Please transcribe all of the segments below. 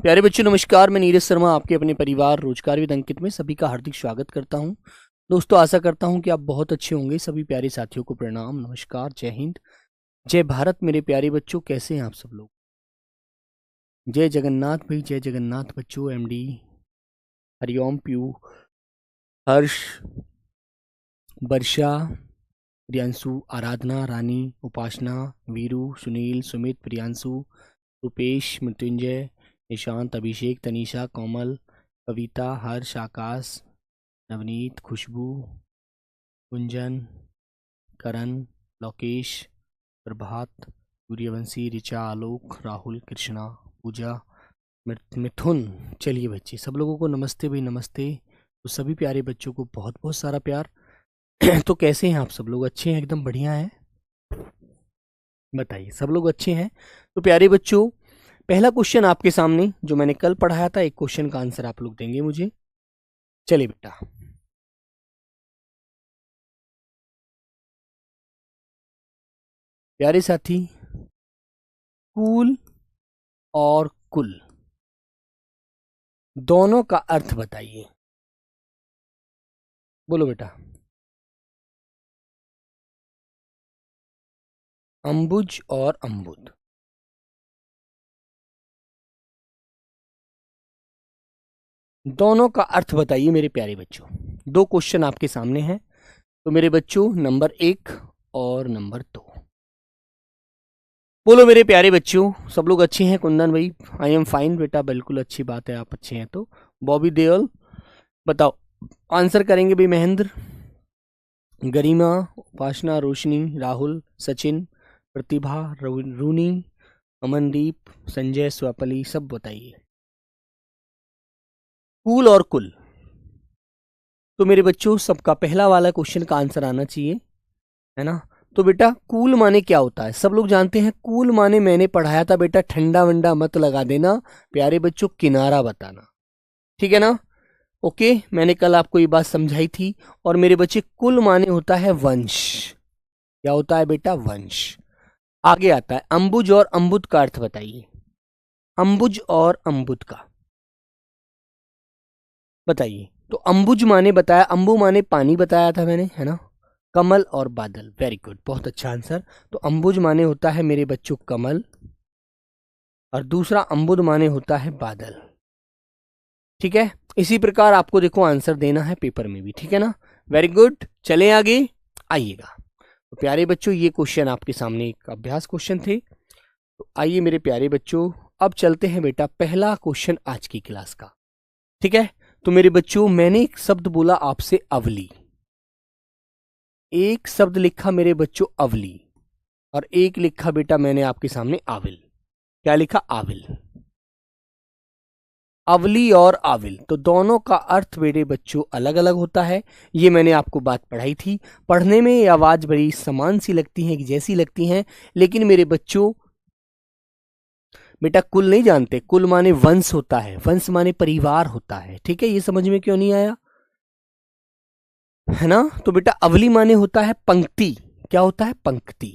प्यारे बच्चों नमस्कार। मैं नीरज शर्मा आपके अपने परिवार रोजगार विद अंकित में सभी का हार्दिक स्वागत करता हूं। दोस्तों आशा करता हूं कि आप बहुत अच्छे होंगे। सभी प्यारे साथियों को प्रणाम, नमस्कार, जय हिंद, जय भारत। मेरे प्यारे बच्चों कैसे हैं आप सब लोग? जय जगन्नाथ भाई, जय जगन्नाथ बच्चों। एमडी हरिओम, पीयू, हर्ष, वर्षा, प्रियांशु, आराधना, रानी, उपासना, वीरू, सुनील, सुमित, प्रियांशु, रुपेश, मृत्युंजय, निशांत, अभिषेक, तनीषा, कोमल, कविता, हर्ष, आकाश, नवनीत, खुशबू, कुंजन, करण, लोकेश, प्रभात, सूर्यवंशी, ऋचा, आलोक, राहुल, कृष्णा, पूजा, मिथुन। चलिए बच्चे सब लोगों को नमस्ते भाई, नमस्ते। तो सभी प्यारे बच्चों को बहुत बहुत सारा प्यार। तो कैसे हैं आप सब लोग? अच्छे हैं? एकदम बढ़िया है? बताइए, सब लोग अच्छे हैं? तो प्यारे बच्चों पहला क्वेश्चन आपके सामने जो मैंने कल पढ़ाया था, एक क्वेश्चन का आंसर आप लोग देंगे मुझे। चलिए बेटा, प्यारे साथी, कूल और कुल दोनों का अर्थ बताइए। बोलो बेटा। अंबुज और अम्बुद, दोनों का अर्थ बताइए मेरे प्यारे बच्चों। दो क्वेश्चन आपके सामने हैं। तो मेरे बच्चों नंबर 1 और नंबर 2 बोलो मेरे प्यारे बच्चों। सब लोग अच्छे हैं? कुंदन भाई आई एम फाइन बेटा, बिल्कुल अच्छी बात है, आप अच्छे हैं। तो बॉबी देओल बताओ, आंसर करेंगे भाई। महेंद्र, गरिमा, उपासना, रोशनी, राहुल, सचिन, प्रतिभा, रूनी, अमनदीप, संजय, स्वपली, सब बताइए। कूल और कुल, तो मेरे बच्चों सबका पहला वाला क्वेश्चन का आंसर आना चाहिए, है ना? तो बेटा कूल माने क्या होता है? सब लोग जानते हैं कूल माने, मैंने पढ़ाया था बेटा, ठंडा वंडा मत लगा देना प्यारे बच्चों, किनारा बताना, ठीक है ना? ओके, मैंने कल आपको ये बात समझाई थी। और मेरे बच्चे कुल माने होता है वंश। क्या होता है बेटा? वंश। आगे आता है अंबुज और अम्बुद का अर्थ बताइए। अंबुज और अम्बुद का बताइए। तो अंबुज माने बताया, अंबु माने पानी बताया था मैंने, है ना? कमल और बादल, वेरी गुड, बहुत अच्छा आंसर। तो अंबुज माने होता है मेरे बच्चों कमल, और दूसरा अंबुद माने होता है बादल, ठीक है? इसी प्रकार आपको देखो आंसर देना है पेपर में भी, ठीक है ना? वेरी गुड, चलें आगे, आइएगा। तो प्यारे बच्चों ये क्वेश्चन आपके सामने एक अभ्यास क्वेश्चन थे। तो आइए मेरे प्यारे बच्चों, अब चलते हैं बेटा पहला क्वेश्चन आज की क्लास का, ठीक है? तो मेरे बच्चों मैंने एक शब्द बोला आपसे, अवली। एक शब्द लिखा मेरे बच्चों अवली, और एक लिखा बेटा मैंने आपके सामने आविल। क्या लिखा? आविल। अवली और आविल, तो दोनों का अर्थ मेरे बच्चों अलग अलग होता है। ये मैंने आपको बात पढ़ाई थी। पढ़ने में ये आवाज बड़ी समान सी लगती है, जैसी लगती हैं, लेकिन मेरे बच्चों बेटा कुल नहीं जानते। कुल माने वंश होता है, वंश माने परिवार होता है, ठीक है? ये समझ में क्यों नहीं आया, है ना? तो बेटा अवली माने होता है पंक्ति। क्या होता है? पंक्ति।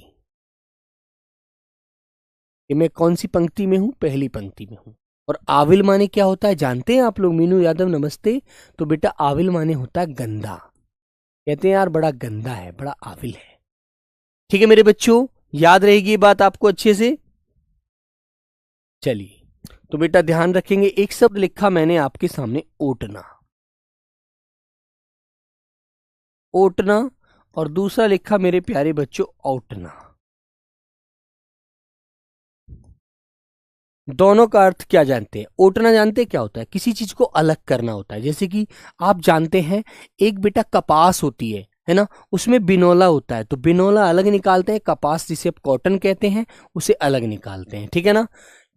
कि मैं कौन सी पंक्ति में हूं? पहली पंक्ति में हूं। और आविल माने क्या होता है जानते हैं आप लोग? मीनू यादव नमस्ते। तो बेटा आविल माने होता है गंदा। कहते हैं यार बड़ा गंदा है, बड़ा आविल है, ठीक है मेरे बच्चों? याद रहेगी ये बात आपको अच्छे से? चलिए, तो बेटा ध्यान रखेंगे। एक शब्द लिखा मैंने आपके सामने, ओटना। ओटना, और दूसरा लिखा मेरे प्यारे बच्चों औटना। दोनों का अर्थ क्या जानते हैं? ओटना जानते हैं क्या होता है? किसी चीज को अलग करना होता है। जैसे कि आप जानते हैं एक बेटा कपास होती है ना? उसमें बिनौला होता है, तो बिनौला अलग निकालते हैं, कपास जिसे आप कॉटन कहते हैं उसे अलग निकालते हैं, ठीक है ना?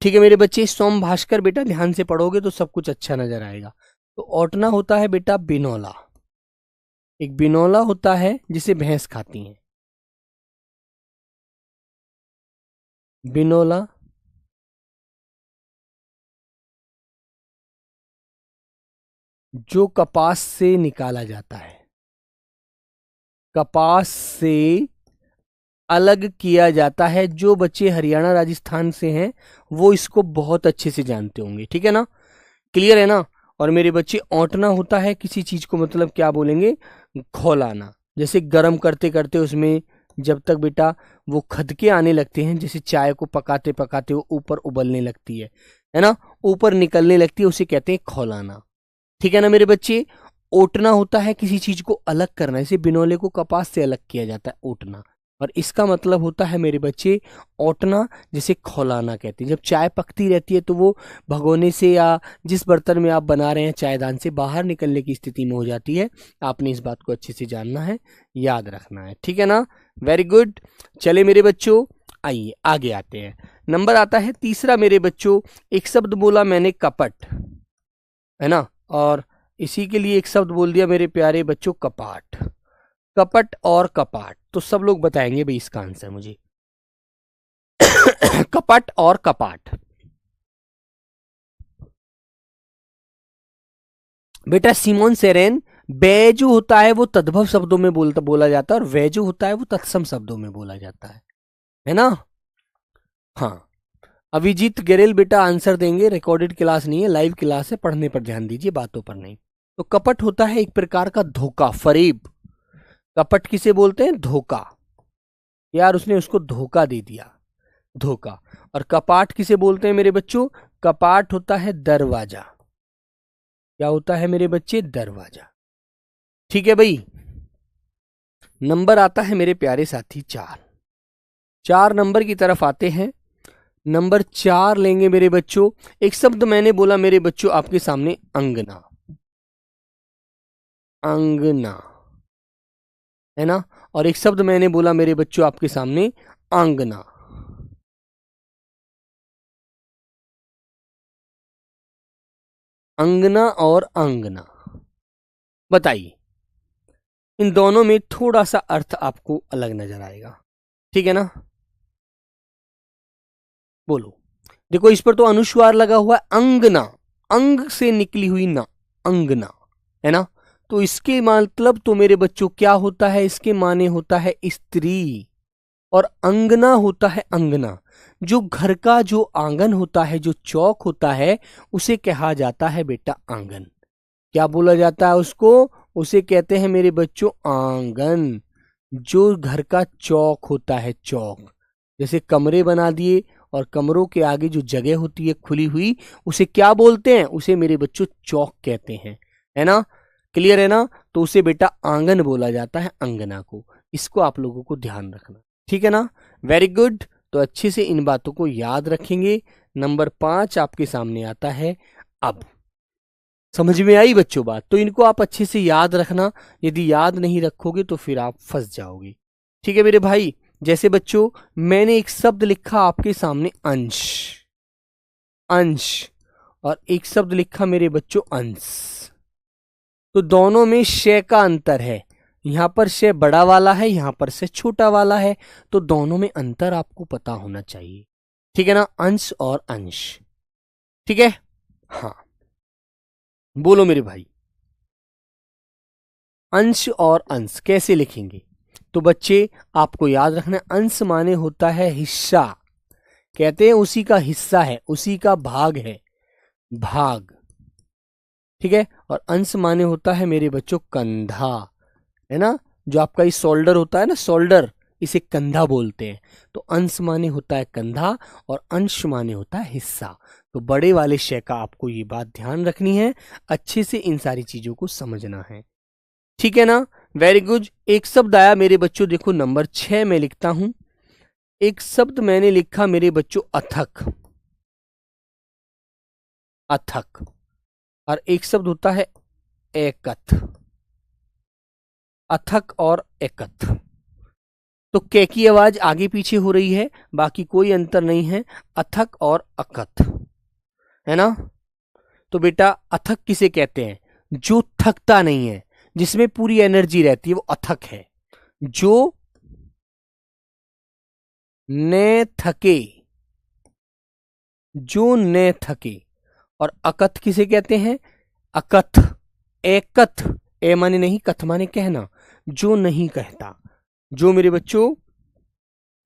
ठीक है मेरे बच्चे, सोम भास्कर बेटा ध्यान से पढ़ोगे तो सब कुछ अच्छा नजर आएगा। तो ओटना होता है बेटा बिनौला। एक बिनौला होता है जिसे भैंस खाती है, बिनौला। जो कपास से निकाला जाता है, कपास से अलग किया जाता है। जो बच्चे हरियाणा राजस्थान से हैं वो इसको बहुत अच्छे से जानते होंगे, ठीक है ना, क्लियर है ना। और मेरे बच्चे औंटना होता है किसी चीज को, मतलब क्या बोलेंगे, खौलाना। जैसे गर्म करते करते उसमें जब तक बेटा वो खदके आने लगते हैं, जैसे चाय को पकाते पकाते वो ऊपर उबलने लगती है ना, ऊपर निकलने लगती है, उसे कहते हैं खौलाना, ठीक है ना मेरे बच्चे। ओटना होता है किसी चीज को अलग करना, जैसे बिनौले को कपास से अलग किया जाता है, ओटना। और इसका मतलब होता है मेरे बच्चे ओटना, जिसे खौलाना कहते हैं। जब चाय पकती रहती है तो वो भगोने से या जिस बर्तन में आप बना रहे हैं चायदान से बाहर निकलने की स्थिति में हो जाती है। आपने इस बात को अच्छे से जानना है, याद रखना है, ठीक है ना। Very good. चले मेरे बच्चों, आइए आगे आते हैं। नंबर आता है तीसरा मेरे बच्चों। एक शब्द बोला मैंने कपट, है ना, और इसी के लिए एक शब्द बोल दिया मेरे प्यारे बच्चों कपाट। कपट और कपाट, तो सब लोग बताएंगे भाई इसका आंसर मुझे। कपट और कपाट, बेटा सिमोन सेरेन, बै जो होता है वो तद्भव शब्दों में बोला जाता है, और वे जो होता है वो तत्सम शब्दों में बोला जाता है ना। हाँ, अभिजीत गेरेल बेटा आंसर देंगे। रिकॉर्डेड क्लास नहीं है, लाइव क्लास है, पढ़ने पर ध्यान दीजिए, बातों पर नहीं। तो कपट होता है एक प्रकार का धोखा, फरेब। कपट किसे बोलते हैं, धोखा, यार उसने उसको धोखा दे दिया, धोखा। और कपाट किसे बोलते हैं मेरे बच्चों, कपाट होता है दरवाजा। क्या होता है मेरे बच्चे, दरवाजा, ठीक है भाई। नंबर आता है मेरे प्यारे साथी 4। 4 नंबर की तरफ आते हैं। नंबर 4 लेंगे मेरे बच्चों। एक शब्द मैंने बोला मेरे बच्चों आपके सामने, अंगना। अंगना, है ना। और एक शब्द मैंने बोला मेरे बच्चों आपके सामने, आंगना। अंगना और आंगना, बताइए, इन दोनों में थोड़ा सा अर्थ आपको अलग नजर आएगा, ठीक है ना। बोलो, देखो इस पर तो अनुस्वार लगा हुआ है, अंगना, अंग से निकली हुई ना, अंगना, है ना। तो इसके मतलब तो मेरे बच्चों क्या होता है, इसके माने होता है स्त्री, और अंगना होता है अंगना। जो घर का जो आंगन होता है, जो चौक होता है, उसे कहा जाता है बेटा आंगन। क्या बोला जाता है उसको, उसे कहते हैं मेरे बच्चों आंगन। जो घर का चौक होता है, चौक, जैसे कमरे बना दिए और कमरों के आगे जो जगह होती है खुली हुई, उसे क्या बोलते हैं, उसे मेरे बच्चों चौक कहते हैं, है ना, क्लियर है ना। तो उसे बेटा आंगन बोला जाता है, अंगना को। इसको आप लोगों को ध्यान रखना, ठीक है ना, वेरी गुड। तो अच्छे से इन बातों को याद रखेंगे। नंबर 5 आपके सामने आता है। अब समझ में आई बच्चों बात, तो इनको आप अच्छे से याद रखना। यदि याद नहीं रखोगे तो फिर आप फंस जाओगे, ठीक है मेरे भाई। जैसे बच्चों मैंने एक शब्द लिखा आपके सामने, अंश, अंश, और एक शब्द लिखा मेरे बच्चों अंश। तो दोनों में शे का अंतर है, यहां पर शे बड़ा वाला है, यहां पर से छोटा वाला है। तो दोनों में अंतर आपको पता होना चाहिए, ठीक है ना, अंश और अंश, ठीक है। हाँ, बोलो मेरे भाई, अंश और अंश कैसे लिखेंगे। तो बच्चे आपको याद रखना, अंश माने होता है हिस्सा, कहते हैं उसी का हिस्सा है, उसी का भाग है, भाग, ठीक है। और अंश माने होता है मेरे बच्चों कंधा, है ना। जो आपका ये शोल्डर होता है ना, शोल्डर, इसे कंधा बोलते हैं। तो अंश माने होता है कंधा और अंश माने होता है हिस्सा। तो बड़े वाले शय का आपको ये बात ध्यान रखनी है, अच्छे से इन सारी चीजों को समझना है, ठीक है ना, वेरी गुड। एक शब्द आया मेरे बच्चों, देखो नंबर 6 में लिखता हूं। एक शब्द मैंने लिखा मेरे बच्चों, अथक, अथक। और एक शब्द होता है एकथ, अथक और एकथ। तो कै की आवाज आगे पीछे हो रही है, बाकी कोई अंतर नहीं है, अथक और अकथ, है ना। तो बेटा अथक किसे कहते हैं, जो थकता नहीं है, जिसमें पूरी एनर्जी रहती है, वो अथक है। जो न थके, जो न थके। और अकथ किसे कहते हैं, अकथ, एकथ, ए माने नहीं, कथ माने कहना, जो नहीं कहता। जो मेरे बच्चों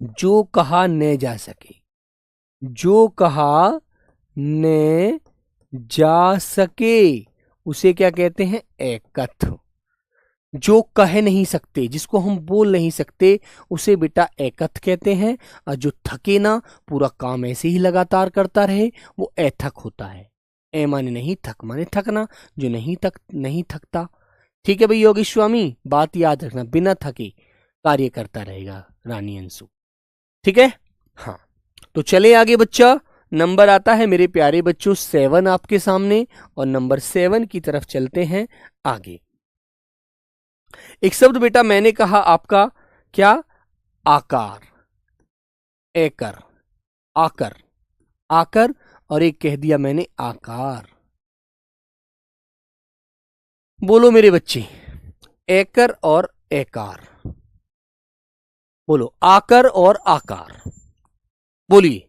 जो कहा न जा सके, जो कहा न जा सके उसे क्या कहते हैं? एकथ। जो कह नहीं सकते, जिसको हम बोल नहीं सकते, उसे बेटा एकथ कहते हैं। और जो थके ना, पूरा काम ऐसे ही लगातार करता रहे, वो ऐथक होता है। ए माने नहीं, थक माने थकना, जो नहीं थकता। ठीक है भाई योगेश स्वामी, बात याद रखना, बिना थके कार्य करता रहेगा रानी अंशु। ठीक है, हाँ। तो चले आगे बच्चा, नंबर आता है मेरे प्यारे बच्चों 7 आपके सामने, और नंबर 7 की तरफ चलते हैं आगे। एक शब्द बेटा मैंने कहा आपका क्या? आकार, एकर, आकर, आकर, और एक कह दिया मैंने आकार। बोलो मेरे बच्चे, एकर और एकार, बोलो आकर और आकार। बोलिए,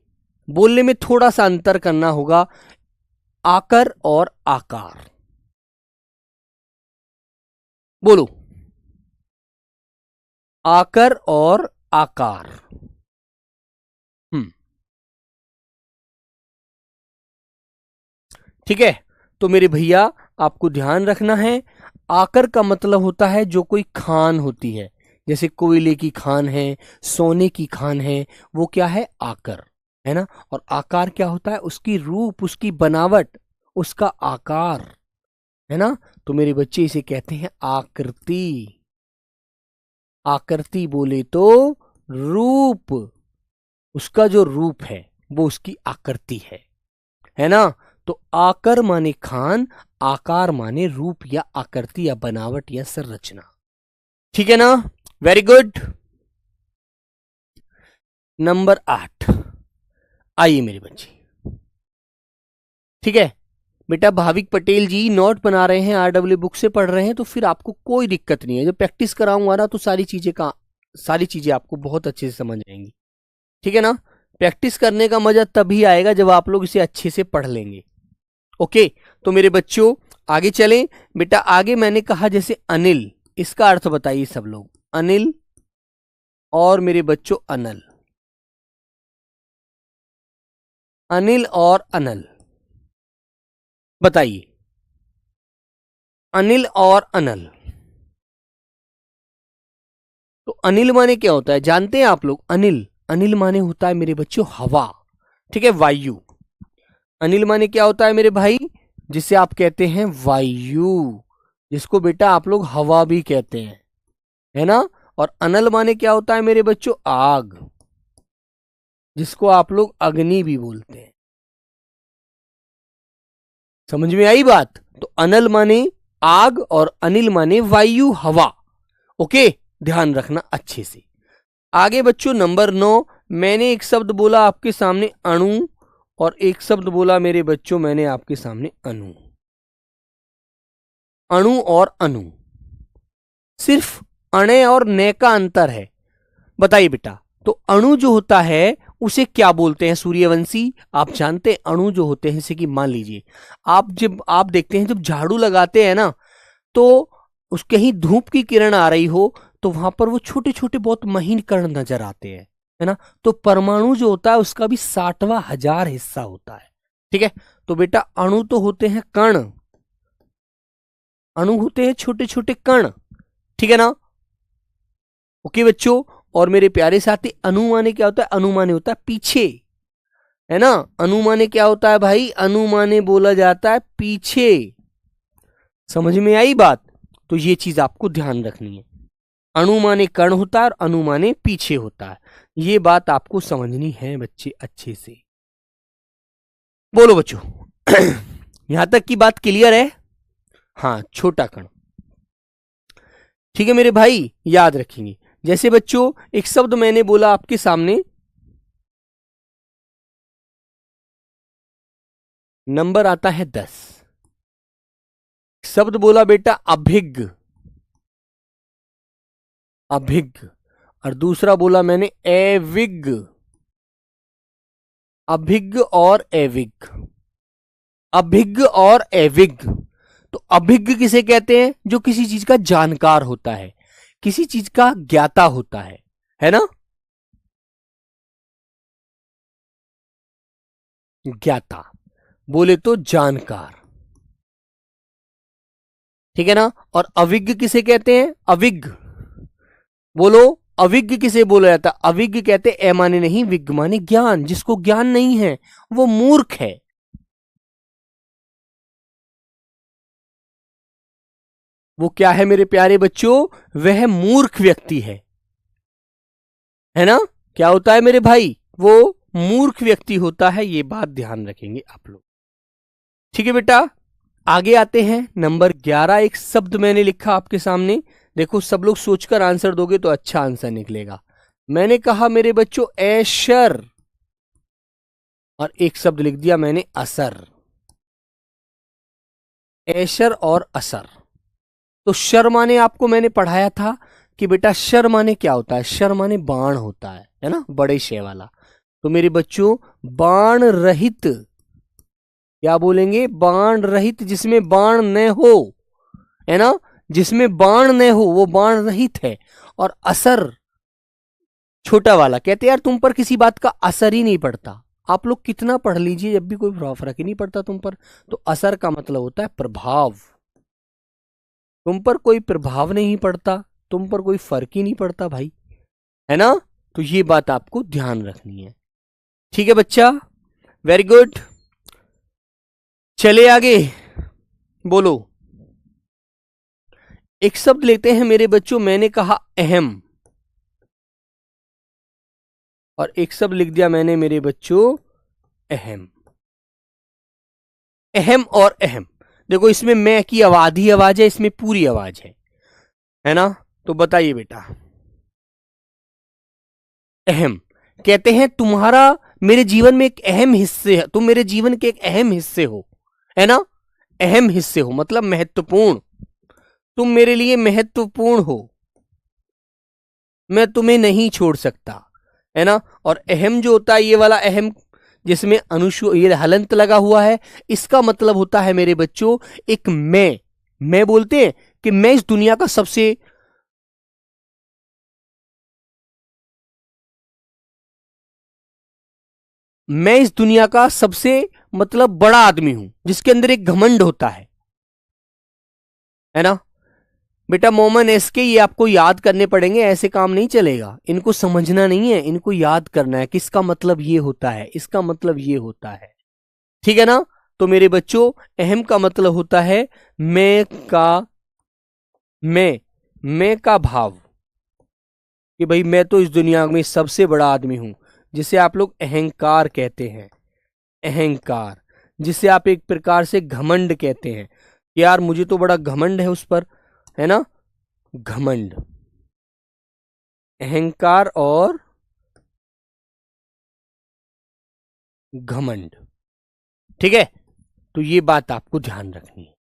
बोलने में थोड़ा सा अंतर करना होगा, आकर और आकार। बोलो, आकर और आकार। ठीक है, तो मेरे भैया आपको ध्यान रखना है, आकर का मतलब होता है जो कोई खान होती है, जैसे कोयले की खान है, सोने की खान है, वो क्या है? आकर है ना। और आकार क्या होता है? उसकी रूप, उसकी बनावट, उसका आकार है ना। तो मेरे बच्चे इसे कहते हैं आकृति। आकृति बोले तो रूप, उसका जो रूप है वो उसकी आकृति है ना। तो आकर माने खान, आकार माने रूप या आकृति या बनावट या संरचना। ठीक है ना, वेरी गुड। नंबर 8 आइए मेरे बच्चे। ठीक है बेटा, भाविक पटेल जी नोट बना रहे हैं, RW बुक से पढ़ रहे हैं, तो फिर आपको कोई दिक्कत नहीं है। जब प्रैक्टिस कराऊंगा ना तो सारी चीजें आपको बहुत अच्छे से समझ आएंगी। ठीक है ना, प्रैक्टिस करने का मजा तभी आएगा जब आप लोग इसे अच्छे से पढ़ लेंगे। ओके, तो मेरे बच्चों आगे चलें। बेटा आगे मैंने कहा जैसे अनिल, इसका अर्थ बताइए सब लोग। अनिल और मेरे बच्चों अनल, अनिल और अनल, बताइए। अनिल और अनल, तो अनिल माने क्या होता है जानते हैं आप लोग? अनिल, अनिल माने होता है मेरे बच्चों हवा। ठीक है, वायु। अनिल माने क्या होता है मेरे भाई? जिसे आप कहते हैं वायु, जिसको बेटा आप लोग हवा भी कहते हैं, है ना। और अनल माने क्या होता है मेरे बच्चों? आग, जिसको आप लोग अग्नि भी बोलते हैं। समझ में आई बात? तो अनल माने आग और अनिल माने वायु, हवा। ओके, ध्यान रखना अच्छे से। आगे बच्चों नंबर 9, मैंने एक शब्द बोला आपके सामने अणु, और एक शब्द बोला मेरे बच्चों मैंने आपके सामने अणु। अणु और अणु, सिर्फ अणे और ने का अंतर है। बताइए बेटा, तो अणु जो होता है उसे क्या बोलते हैं सूर्यवंशी? आप जानते हैं अणु जो होते हैं, जैसे कि मान लीजिए जब आप देखते हैं, जब झाड़ू लगाते हैं ना, तो उस कहीं धूप की किरण आ रही हो तो वहां पर वो छोटे छोटे बहुत महीन कण नजर आते हैं, है ना। तो परमाणु जो होता है उसका भी 60वां हजार हिस्सा होता है। ठीक है, तो बेटा अणु तो होते हैं कण, अणु होते हैं छोटे छोटे कण। ठीक है ना, ओके बच्चों। और मेरे प्यारे साथी, अणु माने क्या होता है? अणु माने होता है पीछे, है ना। अणु माने क्या होता है भाई? अणु माने बोला जाता है पीछे। समझ में आई बात? तो ये चीज आपको ध्यान रखनी है, अणु माने कण होता है और अणु माने पीछे होता है। ये बात आपको समझनी है बच्चे अच्छे से। बोलो बच्चों यहां तक की बात क्लियर है? हाँ, छोटा कण। ठीक है मेरे भाई, याद रखेंगे। जैसे बच्चों एक शब्द मैंने बोला आपके सामने, नंबर आता है 10। शब्द बोला बेटा अभिज्ञ, अभिज्ञ, और दूसरा बोला मैंने अविज्ञ। अभिज्ञ और अविज्ञ, अभिज्ञ और अविज्ञ। तो अभिज्ञ किसे कहते हैं? जो किसी चीज का जानकार होता है, किसी चीज का ज्ञाता होता है ना। ज्ञाता, बोले तो जानकार, ठीक है ना। और अविज्ञ किसे कहते हैं? अविज्ञ, बोलो अविज्ञ किसे बोला जाता? अविज्ञ कहते ए माने नहीं, विज्ञ माने ज्ञान। जिसको ज्ञान नहीं है वो मूर्ख है। वो क्या है मेरे प्यारे बच्चों? वह मूर्ख व्यक्ति है ना। क्या होता है मेरे भाई? वो मूर्ख व्यक्ति होता है। ये बात ध्यान रखेंगे आप लोग, ठीक है बेटा। आगे आते हैं नंबर 11। एक शब्द मैंने लिखा आपके सामने, देखो सब लोग सोचकर आंसर दोगे तो अच्छा आंसर निकलेगा। मैंने कहा मेरे बच्चों ऐशर, और एक शब्द लिख दिया मैंने असर। ऐशर और असर। तो शर माने आपको मैंने पढ़ाया था कि बेटा शर माने क्या होता है? शर माने बाण होता है ना, बड़े शे वाला। तो मेरे बच्चों बाण रहित, क्या बोलेंगे? बाण रहित, जिसमें बाण न हो, है ना, जिसमें बाण न हो वो बाण रहित है। और असर छोटा वाला, कहते यार तुम पर किसी बात का असर ही नहीं पड़ता। आप लोग कितना पढ़ लीजिए, जब भी कोई फर्क ही नहीं पड़ता तुम पर, तो असर का मतलब होता है प्रभाव। तुम पर कोई प्रभाव नहीं पड़ता, तुम पर कोई फर्क ही नहीं पड़ता भाई, है ना। तो ये बात आपको ध्यान रखनी है, ठीक है बच्चा। वेरी गुड, चले आगे, बोलो। एक शब्द लेते हैं मेरे बच्चों, मैंने कहा अहम, और एक शब्द लिख दिया मैंने मेरे बच्चों अहम। अहम और अहम, देखो इसमें मैं की आवाज आवाज है, इसमें पूरी आवाज है ना। तो बताइए बेटा, अहम कहते हैं तुम्हारा मेरे जीवन में एक अहम हिस्से है, तुम मेरे जीवन के एक अहम हिस्से हो, है ना। अहम हिस्से हो मतलब महत्वपूर्ण, तुम मेरे लिए महत्वपूर्ण हो, मैं तुम्हें नहीं छोड़ सकता, है ना। और अहम जो होता है, ये वाला अहम जिसमें ये हलंत लगा हुआ है, इसका मतलब होता है मेरे बच्चों एक मैं बोलते हैं कि मैं इस दुनिया का सबसे, मैं इस दुनिया का सबसे मतलब बड़ा आदमी हूं, जिसके अंदर एक घमंड होता है ना। बेटा मोमन एसके ये आपको याद करने पड़ेंगे, ऐसे काम नहीं चलेगा, इनको समझना नहीं है, इनको याद करना है कि इसका मतलब ये होता है, इसका मतलब ये होता है, ठीक है ना। तो मेरे बच्चों अहम का मतलब होता है मैं का, मैं का भाव, कि भाई मैं तो इस दुनिया में सबसे बड़ा आदमी हूं, जिसे आप लोग अहंकार कहते हैं। अहंकार, जिसे आप एक प्रकार से घमंड कहते हैं, यार मुझे तो बड़ा घमंड है उस पर, है ना। घमंड, अहंकार और घमंड, ठीक है। तो ये बात आपको ध्यान रखनी है।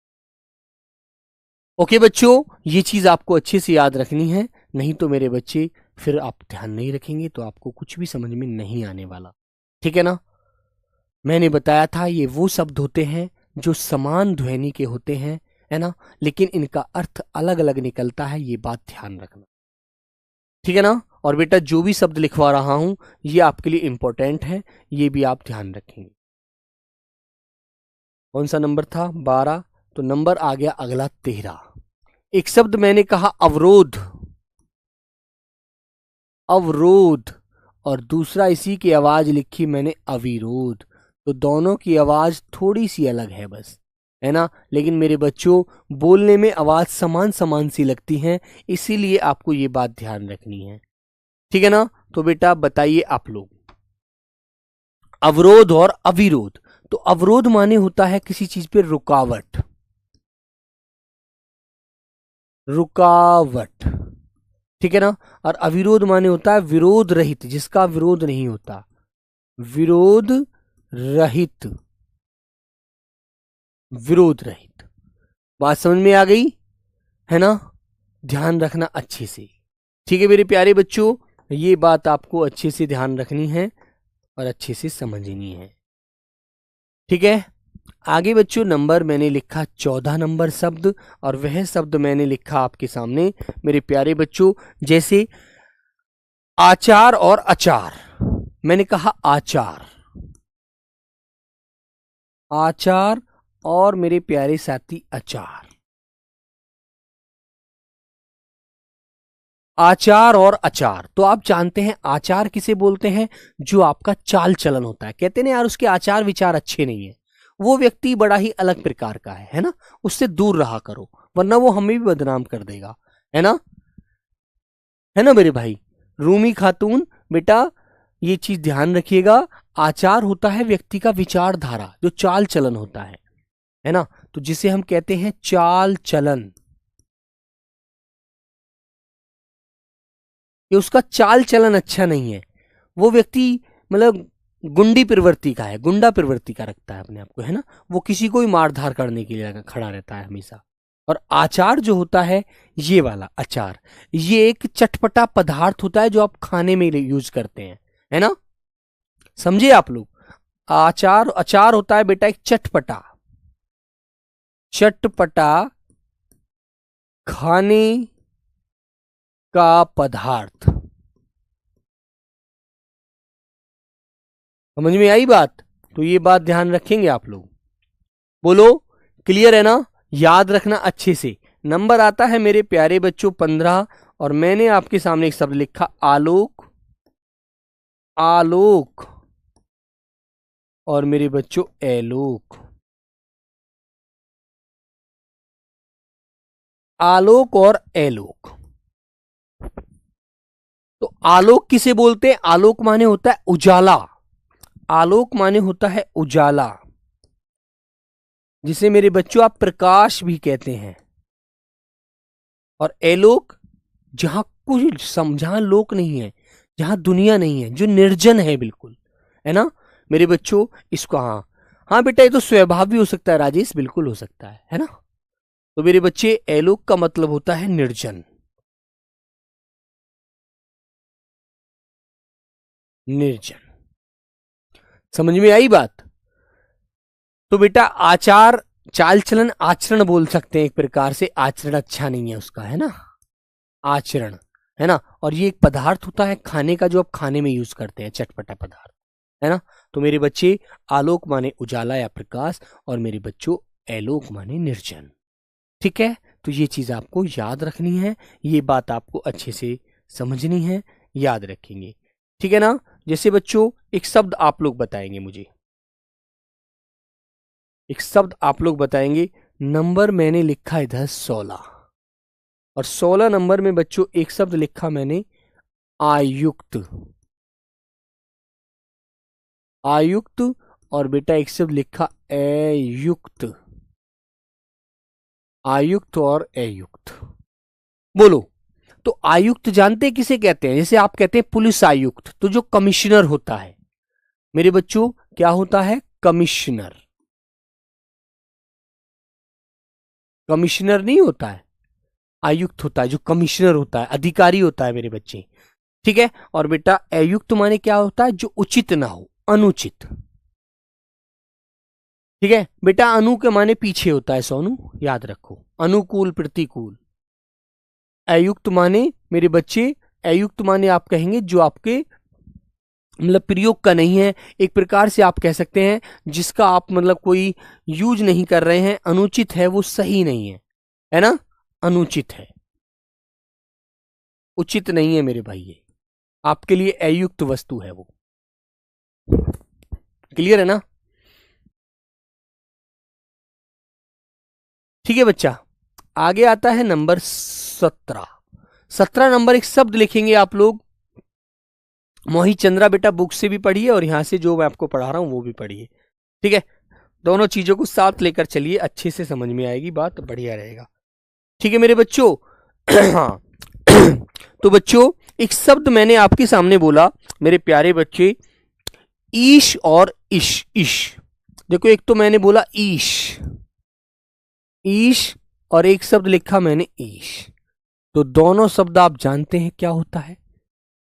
ओके बच्चों, ये चीज आपको अच्छे से याद रखनी है, नहीं तो मेरे बच्चे फिर आप ध्यान नहीं रखेंगे तो आपको कुछ भी समझ में नहीं आने वाला, ठीक है ना। मैंने बताया था ये वो शब्द होते हैं जो समान ध्वनि के होते हैं, है ना, लेकिन इनका अर्थ अलग अलग निकलता है, ये बात ध्यान रखना, ठीक है ना। और बेटा जो भी शब्द लिखवा रहा हूं ये आपके लिए इंपॉर्टेंट है, ये भी आप ध्यान रखेंगे। कौन सा नंबर था? 12। तो नंबर आ गया अगला 13। एक शब्द मैंने कहा अवरोध, अवरोध, और दूसरा इसी की आवाज लिखी मैंने अविरोध। तो दोनों की आवाज थोड़ी सी अलग है बस, है ना, लेकिन मेरे बच्चों बोलने में आवाज समान समान सी लगती हैं, इसीलिए आपको ये बात ध्यान रखनी है, ठीक है ना। तो बेटा बताइए आप लोग, अवरोध और अविरोध। तो अवरोध माने होता है किसी चीज पे रुकावट, रुकावट, ठीक है ना। और अविरोध माने होता है विरोध रहित, जिसका विरोध नहीं होता, विरोध रहित, विरोध रहित। बात समझ में आ गई, है ना। ध्यान रखना अच्छे से, ठीक है मेरे प्यारे बच्चों, ये बात आपको अच्छे से ध्यान रखनी है और अच्छे से समझनी है, ठीक है। आगे बच्चों नंबर मैंने लिखा 14 नंबर शब्द, और वह शब्द मैंने लिखा आपके सामने मेरे प्यारे बच्चों, जैसे आचार और अचार। मैंने कहा आचार, आचार और मेरे प्यारे साथी अचार। आचार और अचार, तो आप जानते हैं आचार किसे बोलते हैं? जो आपका चाल चलन होता है। कहते हैं ना यार उसके आचार विचार अच्छे नहीं है, वो व्यक्ति बड़ा ही अलग प्रकार का है ना, उससे दूर रहा करो वरना वो हमें भी बदनाम कर देगा, है ना मेरे भाई। रूमी खातून बेटा ये चीज ध्यान रखिएगा, आचार होता है व्यक्ति का विचारधारा, जो चाल चलन होता है ना, तो जिसे हम कहते हैं चाल चलन। ये उसका चाल चलन अच्छा नहीं है, वो व्यक्ति मतलब गुंडी प्रवृत्ति का है, गुंडा प्रवृत्ति का रखता है अपने आप को, है ना, वो किसी को भी मारधार करने के लिए खड़ा रहता है हमेशा। और आचार जो होता है, ये वाला अचार, ये एक चटपटा पदार्थ होता है जो आप खाने में यूज करते हैं, है ना, समझे आप लोग। आचार अचार होता है बेटा एक चटपटा चटपटा खाने का पदार्थ। समझ में आई बात? तो ये बात ध्यान रखेंगे आप लोग। बोलो क्लियर है ना, याद रखना अच्छे से। नंबर आता है मेरे प्यारे बच्चों 15, और मैंने आपके सामने एक शब्द लिखा आलोक, आलोक और मेरे बच्चों एलोक। आलोक और एलोक, तो आलोक किसे बोलते हैं? आलोक माने होता है उजाला, आलोक माने होता है उजाला, जिसे मेरे बच्चों आप प्रकाश भी कहते हैं। और एलोक जहां कुछ जहां लोक नहीं है, जहां दुनिया नहीं है, जो निर्जन है बिल्कुल, है ना मेरे बच्चों। इसको हाँ हाँ बेटा, ये तो स्वभाव भी हो सकता है राजेश, बिल्कुल हो सकता है ना। तो मेरे बच्चे एलोक का मतलब होता है निर्जन, निर्जन। समझ में आई बात? तो बेटा आचार चाल चलन आचरण बोल सकते हैं एक प्रकार से, आचरण अच्छा नहीं है उसका, है ना, आचरण, है ना। और ये एक पदार्थ होता है खाने का, जो आप खाने में यूज करते हैं, चटपटा पदार्थ, है ना। तो मेरे बच्चे आलोक माने उजाला या प्रकाश, और मेरे बच्चों एलोक माने निर्जन। ठीक है, तो ये चीज आपको याद रखनी है, ये बात आपको अच्छे से समझनी है, याद रखेंगे, ठीक है ना। जैसे बच्चों एक शब्द आप लोग बताएंगे मुझे, एक शब्द आप लोग बताएंगे। नंबर मैंने लिखा इधर 16, और 16 नंबर में बच्चों एक शब्द लिखा मैंने आयुक्त, आयुक्त, और बेटा एक शब्द लिखा अयुक्त, आयुक्त और अयुक्त। बोलो, तो आयुक्त जानते हैं किसे कहते हैं? जैसे आप कहते हैं पुलिस आयुक्त, तो जो कमिश्नर होता है मेरे बच्चों, क्या होता है? कमिश्नर, कमिश्नर नहीं होता है, आयुक्त होता है, जो कमिश्नर होता है, अधिकारी होता है मेरे बच्चे, ठीक है। और बेटा अयुक्त माने क्या होता है? जो उचित ना हो, अनुचित, ठीक है बेटा। अनु के माने पीछे होता है सोनू, याद रखो, अनुकूल प्रतिकूल। अयुक्त माने मेरे बच्चे, अयुक्त माने आप कहेंगे जो आपके मतलब प्रयोग का नहीं है, एक प्रकार से आप कह सकते हैं जिसका आप मतलब कोई यूज नहीं कर रहे हैं, अनुचित है, वो सही नहीं है ना, अनुचित है, उचित नहीं है मेरे भाई, ये आपके लिए अयुक्त वस्तु है वो। क्लियर है ना? ठीक है बच्चा, आगे आता है नंबर 17। 17 नंबर एक शब्द लिखेंगे आप लोग, मोहित चंद्रा बेटा बुक से भी पढ़िए और यहां से जो मैं आपको पढ़ा रहा हूं वो भी पढ़िए, ठीक है। दोनों चीजों को साथ लेकर चलिए, अच्छे से समझ में आएगी बात, बढ़िया रहेगा, ठीक है मेरे बच्चों। हाँ तो बच्चों एक शब्द मैंने आपके सामने बोला मेरे प्यारे बच्चे, ईश और इश, इश। देखो एक तो मैंने बोला ईश, ईश, और एक शब्द लिखा मैंने ईश, तो दोनों शब्द आप जानते हैं क्या होता है,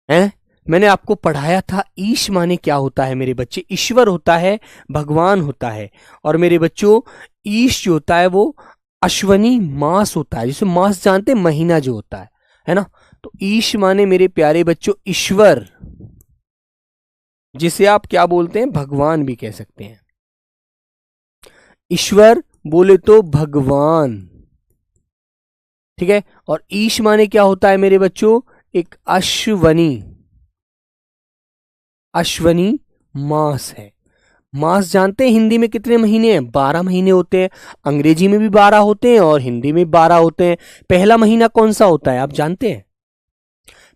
हैं? मैंने आपको पढ़ाया था ईश माने क्या होता है मेरे बच्चे, ईश्वर होता है, भगवान होता है। और मेरे बच्चों ईश जो होता है वो अश्वनी मास होता है, जिसे मास जानते हैं, महीना जो होता है ना। तो ईश माने मेरे प्यारे बच्चों ईश्वर, जिसे आप क्या बोलते हैं? भगवान भी कह सकते हैं, ईश्वर बोले तो भगवान, ठीक है। और ईश माने क्या होता है मेरे बच्चों, एक अश्वनी, अश्वनी मास है। मास जानते हैं हिंदी में कितने महीने हैं, 12 महीने होते हैं। अंग्रेजी में भी 12 होते हैं और हिंदी में 12 होते हैं। पहला महीना कौन सा होता है आप जानते हैं?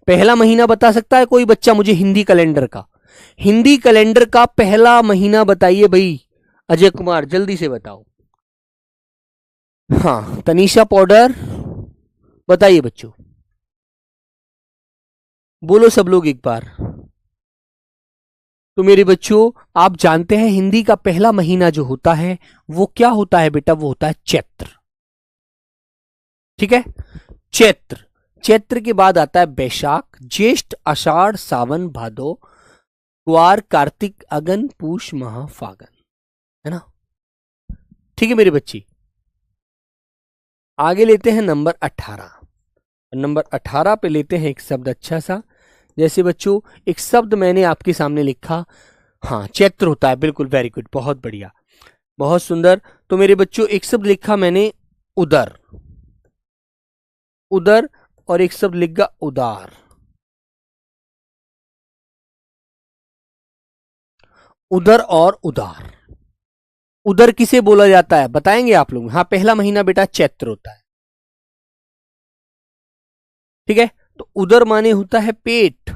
पहला महीना बता सकता है कोई बच्चा मुझे हिंदी कैलेंडर का? हिंदी कैलेंडर का पहला महीना बताइए भाई, अजय कुमार जल्दी से बताओ। हाँ तनीषा पाउडर, बताइए बच्चों, बोलो सब लोग एक बार। तो मेरे बच्चों आप जानते हैं हिंदी का पहला महीना जो होता है वो क्या होता है बेटा, वो होता है चैत्र, ठीक है। चैत्र, चैत्र के बाद आता है बैशाख, ज्येष्ठ, आषाढ़, सावन, भादो, कुआर, कार्तिक, अगन, पूष, माह, फागन, है ना। ठीक है मेरे बच्चे, आगे लेते हैं नंबर 18। नंबर 18 पे लेते हैं एक शब्द अच्छा सा, जैसे बच्चों एक शब्द मैंने आपके सामने लिखा, हाँ चैत्र होता है, बिल्कुल, वेरी गुड, बहुत बढ़िया, बहुत सुंदर। तो मेरे बच्चों एक शब्द लिखा मैंने उदर, उदर, और एक शब्द लिखा उदार, उदर और उदार। उदर किसे बोला जाता है बताएंगे आप लोग? हाँ पहला महीना बेटा चैत्र होता है, ठीक है। तो उदर माने होता है पेट,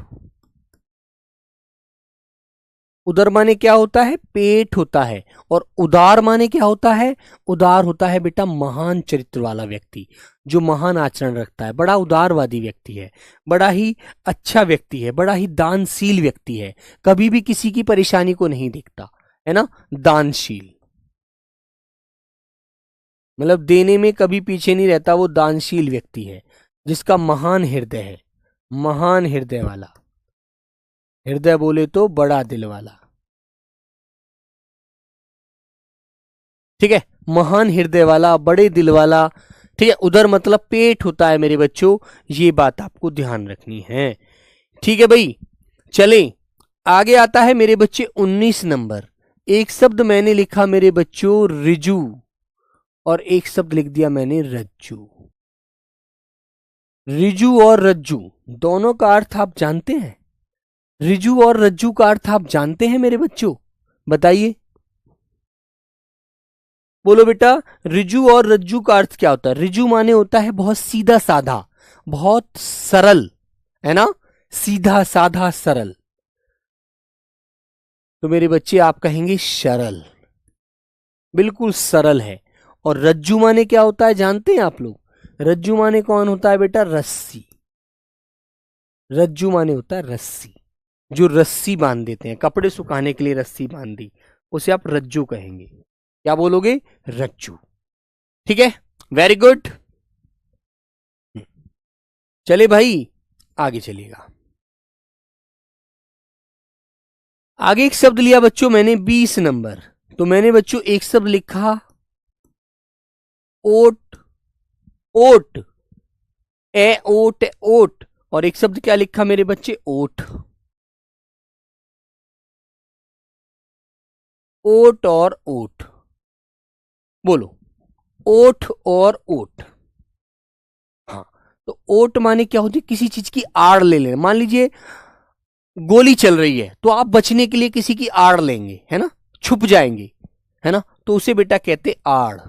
उदर माने क्या होता है, पेट होता है। और उदार माने क्या होता है, उदार होता है बेटा महान चरित्र वाला व्यक्ति, जो महान आचरण रखता है, बड़ा उदारवादी व्यक्ति है, बड़ा ही अच्छा व्यक्ति है, बड़ा ही दानशील व्यक्ति है, कभी भी किसी की परेशानी को नहीं देखता, है ना, दानशील, मतलब देने में कभी पीछे नहीं रहता, वो दानशील व्यक्ति है जिसका महान हृदय है, महान हृदय वाला, हृदय बोले तो बड़ा दिल वाला, ठीक है, महान हृदय वाला, बड़े दिल वाला, ठीक है। उधर मतलब पेट होता है मेरे बच्चों, ये बात आपको ध्यान रखनी है, ठीक है भाई। चलें आगे, आता है मेरे बच्चे 19 नंबर। एक शब्द मैंने लिखा मेरे बच्चों रिजू, और एक शब्द लिख दिया मैंने रज्जू। रिजू और रज्जू दोनों का अर्थ आप जानते हैं? रिजू और रज्जू का अर्थ आप जानते हैं मेरे बच्चों, बताइए, बोलो बेटा। रिजू और रज्जू का अर्थ क्या होता है? रिजू माने होता है बहुत सीधा साधा, बहुत सरल, है ना, सीधा साधा सरल। तो मेरे बच्चे आप कहेंगे सरल, बिल्कुल सरल है। और रज्जू माने क्या होता है जानते हैं आप लोग? रज्जू माने कौन होता है बेटा? रस्सी, रज्जू माने होता है रस्सी, जो रस्सी बांध देते हैं, कपड़े सुखाने के लिए रस्सी बांध दी, उसे आप रज्जू कहेंगे। क्या बोलोगे? रज्जू, ठीक है, वेरी गुड। चले भाई आगे चलिएगा। आगे एक शब्द लिया बच्चों मैंने 20 नंबर। तो मैंने बच्चों एक शब्द लिखा ओट, ओट, ए ओट, ओट, और एक शब्द क्या लिखा मेरे बच्चे? ओट, ओट और ओट, बोलो, ओठ और ओट। हाँ, तो ओट माने क्या होती है? किसी चीज की आड़ ले लेना। मान लीजिए गोली चल रही है तो आप बचने के लिए किसी की आड़ लेंगे, है ना, छुप जाएंगे, है ना, तो उसे बेटा कहते आड़,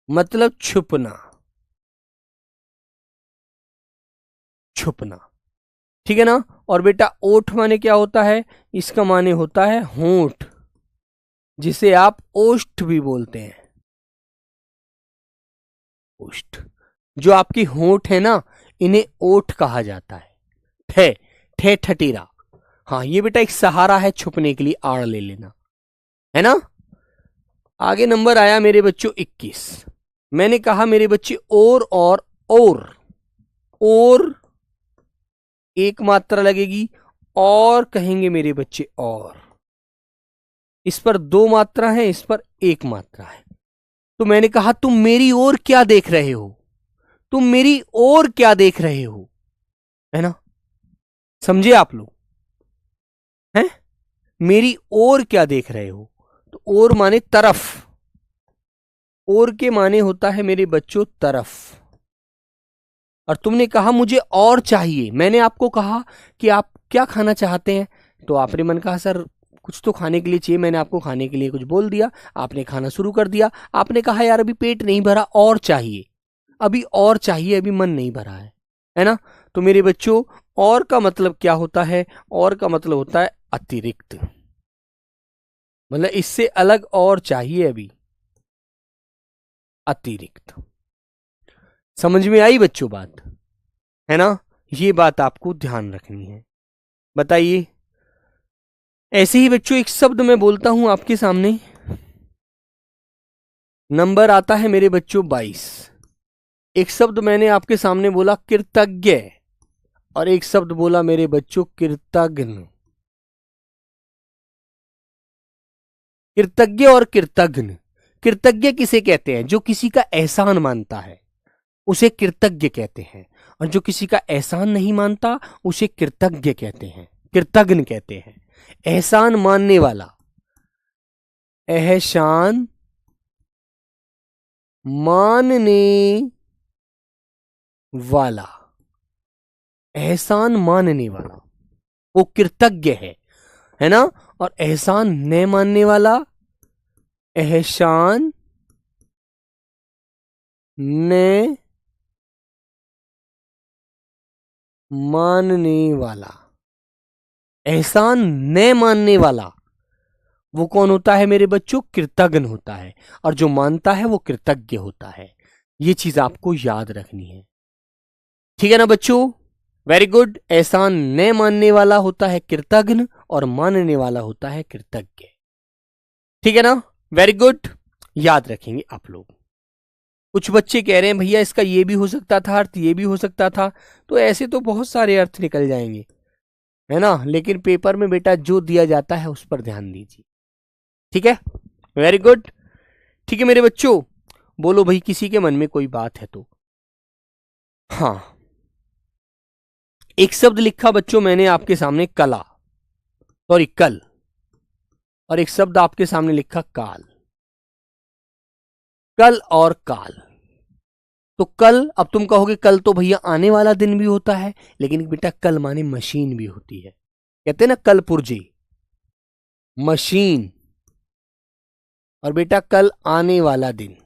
मतलब छुपना, छुपना, ठीक है ना। और बेटा ओठ माने क्या होता है? इसका माने होता है होंठ, जिसे आप ओष्ठ भी बोलते हैं, ओष्ठ, जो आपकी होंठ है ना, इन्हें ओठ कहा जाता है। ठे, ठे ठटीरा, हाँ ये बेटा एक सहारा है छुपने के लिए, आड़ ले लेना, है ना। आगे नंबर आया मेरे बच्चों 21। मैंने कहा मेरे बच्चे और एक मात्रा लगेगी, और कहेंगे मेरे बच्चे और, इस पर 2 मात्रा है, इस पर 1 मात्रा है। तो मैंने कहा तुम मेरी ओर क्या देख रहे हो, तुम मेरी ओर क्या देख रहे हो, है ना, समझे आप लोग? हैं, मेरी ओर क्या देख रहे हो? तो और माने तरफ, और के माने होता है मेरे बच्चों तरफ। और तुमने कहा मुझे और चाहिए, मैंने आपको कहा कि आप क्या खाना चाहते हैं, तो आपने मन कहा सर कुछ तो खाने के लिए चाहिए, मैंने आपको खाने के लिए कुछ बोल दिया, आपने खाना शुरू कर दिया। आपने कहा यार अभी पेट नहीं भरा, और चाहिए, अभी और चाहिए, अभी मन नहीं भरा है ना। तो मेरे बच्चों और का मतलब क्या होता है, और का मतलब होता है अतिरिक्त, मतलब इससे अलग और चाहिए अभी, अतिरिक्त। समझ में आई बच्चों बात, है ना। ये बात आपको ध्यान रखनी है। बताइए, ऐसे ही बच्चों एक शब्द मैं बोलता हूं आपके सामने, नंबर आता है मेरे बच्चों 22। एक शब्द मैंने आपके सामने बोला कृतज्ञ, और एक शब्द बोला मेरे बच्चों कृतज्ञ। कृतज्ञ और कृतज्ञ। कृतज्ञ किसे कहते हैं, जो किसी का एहसान मानता है उसे कृतज्ञ कहते हैं, और जो किसी का एहसान नहीं मानता उसे कृतज्ञ कहते हैं, कृतज्ञ कहते हैं। एहसान मानने वाला, एहसान मानने वाला, एहसान मानने वाला वो कृतज्ञ है ना। और एहसान न मानने वाला, एहसान न मानने वाला, एहसान न मानने वाला वो कौन होता है मेरे बच्चों, कृतज्ञ होता है। और जो मानता है वो कृतज्ञ होता है। ये चीज आपको याद रखनी है, ठीक है ना बच्चों। Very good. एहसान न मानने वाला होता है कृतज्ञ, और मानने वाला होता है कृतज्ञ, ठीक है ना। वेरी गुड, याद रखेंगे आप लोग। कुछ बच्चे कह रहे हैं भैया इसका ये भी हो सकता था अर्थ, ये भी हो सकता था, तो ऐसे तो बहुत सारे अर्थ निकल जाएंगे, है ना। लेकिन पेपर में बेटा जो दिया जाता है उस पर ध्यान दीजिए, ठीक है। वेरी गुड, ठीक है मेरे बच्चों। बोलो भाई किसी के मन में कोई बात है तो। हाँ, एक शब्द लिखा बच्चों मैंने आपके सामने कला, सॉरी कल, और एक शब्द आपके सामने लिखा काल। कल और काल। तो कल, अब तुम कहोगे कल तो भैया आने वाला दिन भी होता है, लेकिन बेटा कल माने मशीन भी होती है, कहते हैं ना कल पुर्जे, मशीन। और बेटा कल आने वाला दिन,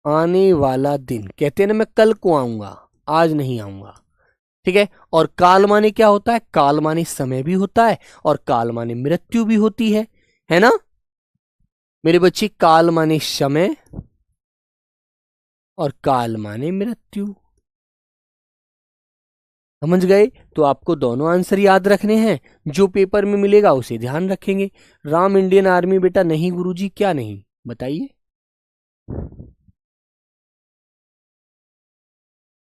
आने वाला दिन कहते हैं ना मैं कल को आऊंगा, आज नहीं आऊंगा, ठीक है। और काल माने क्या होता है, काल माने समय भी होता है, और काल माने मृत्यु भी होती है ना मेरे बच्चे। काल माने समय, और काल माने मृत्यु, समझ गए। तो आपको दोनों आंसर याद रखने हैं, जो पेपर में मिलेगा उसे ध्यान रखेंगे। राम इंडियन आर्मी बेटा नहीं गुरुजी, क्या नहीं बताइए,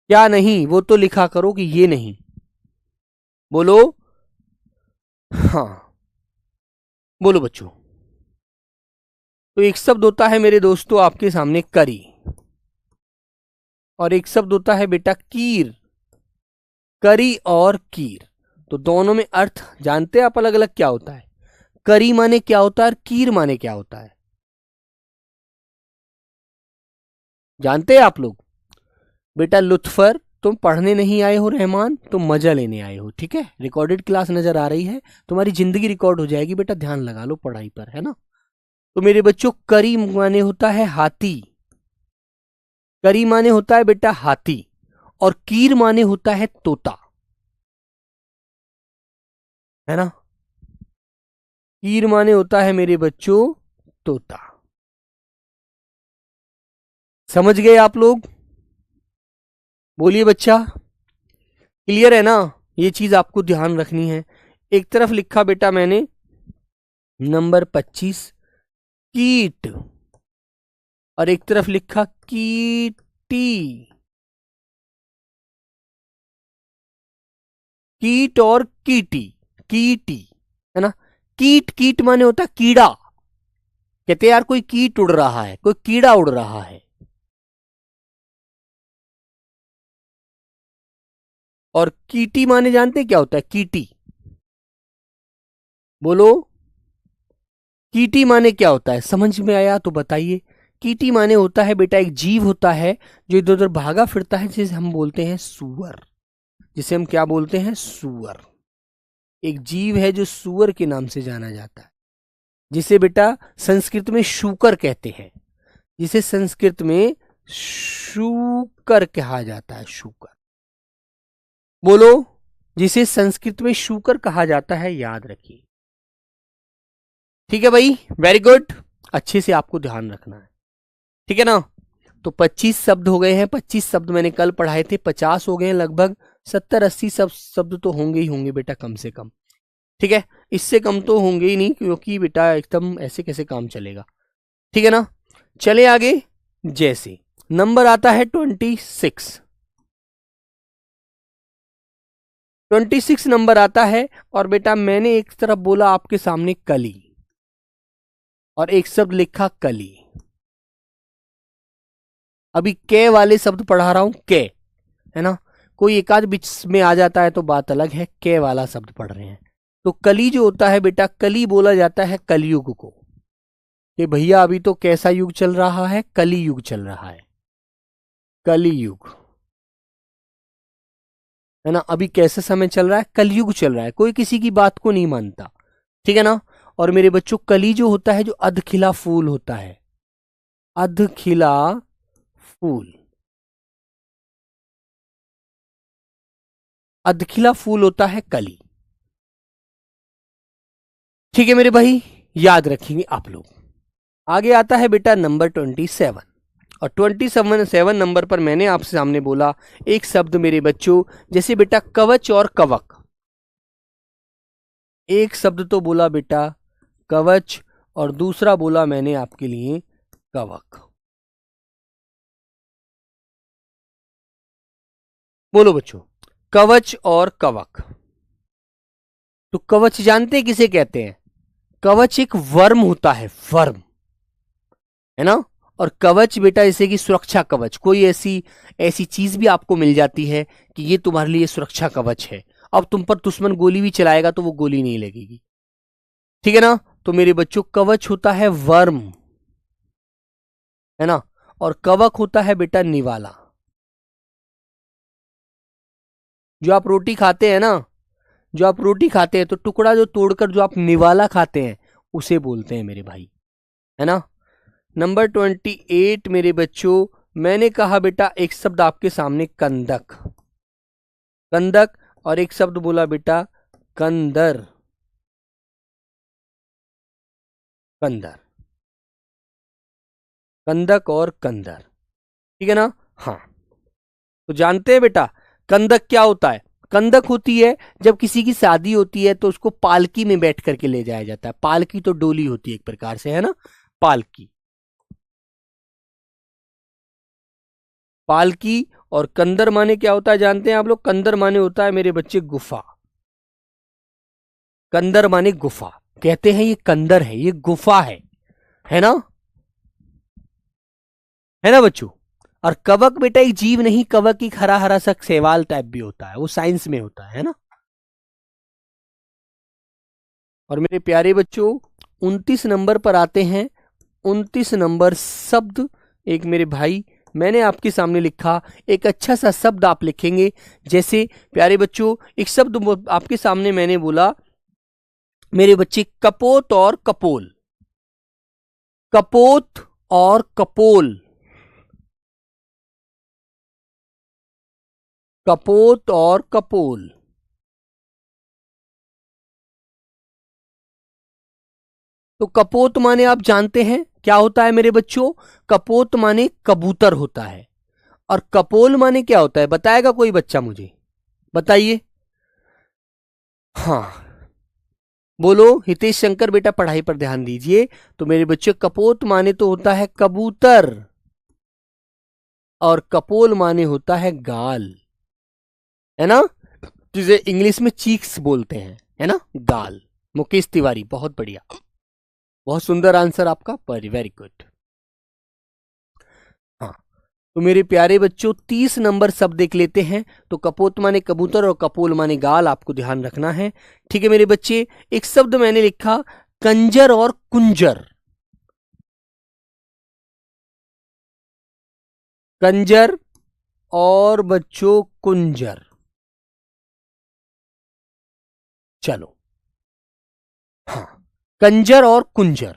क्या नहीं, वो तो लिखा करो कि ये नहीं, बोलो। हाँ, बोलो बच्चों। तो एक शब्द होता है मेरे दोस्तों आपके सामने करी, और एक शब्द होता है बेटा कीर, करी और कीर। तो दोनों में अर्थ जानते हैं आप अलग अलग क्या होता है, करी माने क्या होता है और कीर माने क्या होता है, जानते हैं आप लोग। बेटा लुत्फर तुम पढ़ने नहीं आए हो, रहमान तुम मजा लेने आए हो, ठीक है। रिकॉर्डेड क्लास नजर आ रही है, तुम्हारी जिंदगी रिकॉर्ड हो जाएगी बेटा, ध्यान लगा लो पढ़ाई पर, है ना। तो मेरे बच्चों करी माने होता है हाथी, करी माने होता है बेटा हाथी, और कीर माने होता है तोता, है ना। कीर माने होता है मेरे बच्चों तोता। समझ गए आप लोग, बोलिए बच्चा, क्लियर है ना। ये चीज आपको ध्यान रखनी है। एक तरफ लिखा बेटा मैंने नंबर 25 कीट, और एक तरफ लिखा कीटी, कीट और कीटी, कीटी, है ना। कीट, कीट माने होता है कीड़ा, कहते हैं यार कोई कीट उड़ रहा है, कोई कीड़ा उड़ रहा है। और कीटी माने जानते हैं क्या होता है, कीटी, बोलो। कीटी माने क्या होता है, समझ में आया तो बताइए। कीटी माने होता है बेटा एक जीव होता है जो इधर उधर भागा फिरता है, जिसे हम बोलते हैं सूअर। जिसे हम क्या बोलते हैं, सूअर। एक जीव है जो सूअर के नाम से जाना जाता है, जिसे बेटा संस्कृत में शूकर कहते हैं, जिसे संस्कृत में शूकर कहा जाता है। शूकर बोलो, जिसे संस्कृत में शूकर कहा जाता है, याद रखिए। ठीक है भाई, वेरी गुड, अच्छे से आपको ध्यान रखना है, ठीक है ना। तो 25 शब्द हो गए हैं, 25 शब्द मैंने कल पढ़ाए थे, 50 हो गए हैं लगभग, 70-80 शब्द तो होंगे ही होंगे बेटा, कम से कम। ठीक है, इससे कम तो होंगे ही नहीं, क्योंकि बेटा एकदम ऐसे कैसे काम चलेगा। ठीक है ना, चले आगे। जैसे नंबर आता है 26, 26 नंबर आता है। और बेटा मैंने एक तरफ बोला आपके सामने कली, और एक शब्द लिखा कली। अभी के वाले शब्द पढ़ा रहा हूं, के, है ना। कोई एक आध बीच में आ जाता है तो बात अलग है, के वाला शब्द पढ़ रहे हैं। तो कली जो होता है बेटा, कली बोला जाता है कलयुग को, कि भैया अभी तो कैसा युग चल रहा है, कली युग चल रहा है, कली युग, है ना। अभी कैसा समय चल रहा है, कलयुग चल रहा है, कोई किसी की बात को नहीं मानता, ठीक है ना। और मेरे बच्चों, कली जो होता है, जो अधखिला फूल होता है, अधखिला फूल, अधखिला फूल होता है कली। ठीक है मेरे भाई, याद रखेंगे आप लोग। आगे आता है बेटा नंबर 27, और 27 नंबर पर मैंने आपसे सामने बोला एक शब्द मेरे बच्चों, जैसे बेटा कवच और कवक। एक शब्द तो बोला बेटा कवच, और दूसरा बोला मैंने आपके लिए कवक। बोलो बच्चों, कवच और कवक। तो कवच जानते हैं किसे कहते हैं? कवच एक वर्म होता है, वर्म, है ना। और कवच बेटा जैसे कि सुरक्षा कवच, कोई ऐसी ऐसी चीज भी आपको मिल जाती है कि ये तुम्हारे लिए सुरक्षा कवच है, अब तुम पर दुश्मन गोली भी चलाएगा तो वो गोली नहीं लगेगी, ठीक है ना। तो मेरे बच्चों, कवच होता है वर्म, है ना, और कवक होता है बेटा निवाला। जो आप रोटी खाते हैं ना, जो आप रोटी खाते हैं तो टुकड़ा जो तोड़कर जो आप निवाला खाते हैं, उसे बोलते हैं मेरे भाई, है ना। नंबर 28 मेरे बच्चों, मैंने कहा बेटा एक शब्द आपके सामने कंदक, कंदक, और एक शब्द बोला बेटा कंदर, कंदर, कंदक और कंदर, ठीक है ना। हाँ, तो जानते हैं बेटा कंदक क्या होता है? कंदक होती है जब किसी की शादी होती है तो उसको पालकी में बैठ करके ले जाया जाता है। पालकी तो डोली होती है एक प्रकार से, है ना, पालकी, पालकी। और कंदर माने क्या होता है जानते हैं आप लोग? कंदर माने होता है मेरे बच्चे गुफा, कंदर माने गुफा। कहते हैं ये कंदर है, ये गुफा है ना, है ना बच्चों। और कवक बेटा एक जीव नहीं, कवक एक हरा हरा सा शैवाल टाइप भी होता है, वो साइंस में होता है ना। और मेरे प्यारे बच्चों 29 नंबर पर आते हैं। 29 नंबर शब्द, एक मेरे भाई मैंने आपके सामने लिखा, एक अच्छा सा शब्द आप लिखेंगे। जैसे प्यारे बच्चों, एक शब्द आपके सामने मैंने बोला मेरे बच्चे, कपोत और कपोल, कपोत और कपोल, कपोत और कपोल। तो कपोत माने आप जानते हैं क्या होता है मेरे बच्चों? कपोत माने कबूतर होता है, और कपोल माने क्या होता है? बताएगा कोई बच्चा मुझे? बताइए। हाँ, बोलो हितेश शंकर, बेटा पढ़ाई पर ध्यान दीजिए। तो मेरे बच्चे, कपोत माने तो होता है कबूतर, और कपोल माने होता है गाल, है ना, जिसे इंग्लिश में चीक्स बोलते हैं, है ना, गाल। मुकेश तिवारी, बहुत बढ़िया, बहुत सुंदर आंसर आपका, वेरी गुड। हाँ, तो मेरे प्यारे बच्चों 30 नंबर शब्द देख लेते हैं। तो कपोत माने कबूतर और कपोल माने गाल, आपको ध्यान रखना है, ठीक है मेरे बच्चे। एक शब्द मैंने लिखा कंजर और कुंजर, कंजर और बच्चों कुंजर। चलो, हाँ, कंजर और कुंजर।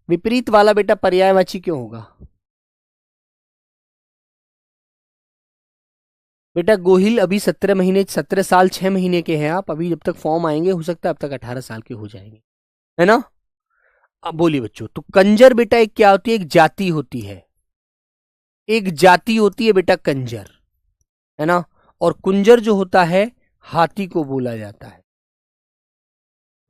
विपरीत वाला बेटा पर्यायवाची क्यों होगा? बेटा गोहिल अभी 17 महीने, 17 साल 6 महीने के हैं आप, अभी जब तक फॉर्म आएंगे हो सकता है अब तक 18 साल के हो जाएंगे, है ना? अब बोलिए बच्चों, तो कंजर बेटा एक क्या होती है? एक जाति होती है, एक जाति होती है बेटा कंजर, है ना? और कुंजर जो होता है हाथी को बोला जाता है,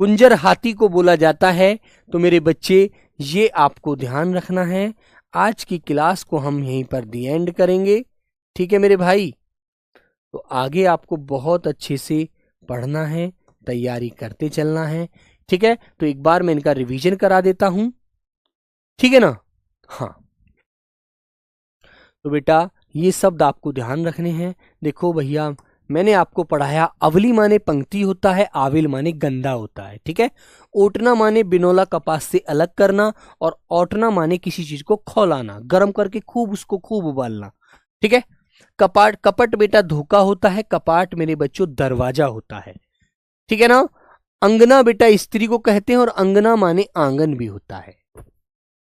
कुंजर हाथी को बोला जाता है। तो मेरे बच्चे ये आपको ध्यान रखना है। आज की क्लास को हम यहीं पर दी एंड करेंगे, ठीक है मेरे भाई? तो आगे आपको बहुत अच्छे से पढ़ना है, तैयारी करते चलना है, ठीक है? तो एक बार मैं इनका रिवीजन करा देता हूं, ठीक है ना? हाँ, तो बेटा ये शब्द आपको ध्यान रखने हैं। देखो भैया, मैंने आपको पढ़ाया अवली माने पंक्ति होता है, आविल माने गंदा होता है, ठीक है? ओटना माने बिनौला कपास से अलग करना, और ओटना माने किसी चीज को खौलाना, गर्म करके खूब उसको खूब उबालना, ठीक है? कपाट, कपट बेटा धोखा होता है, कपाट मेरे बच्चों दरवाजा होता है, ठीक है ना? अंगना बेटा स्त्री को कहते हैं, और अंगना माने आंगन भी होता है,